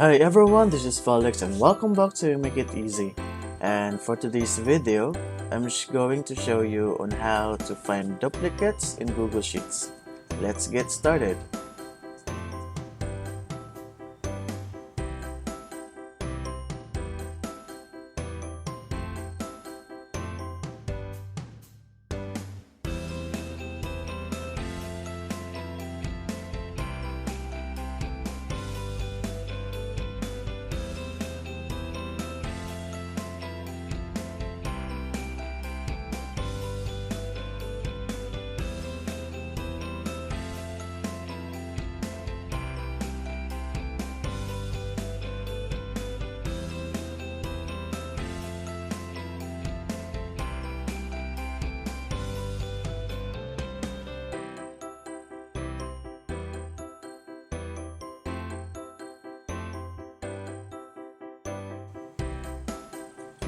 Hi everyone, this is Felix and welcome back to Make It Easy. And for today's video, I'm going to show you on how to find duplicates in Google Sheets. Let's get started.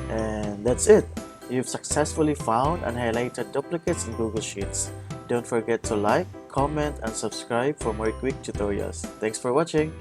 And that's it. You've successfully found and highlighted duplicates in Google Sheets. Don't forget to like, comment, and subscribe for more quick tutorials. Thanks for watching.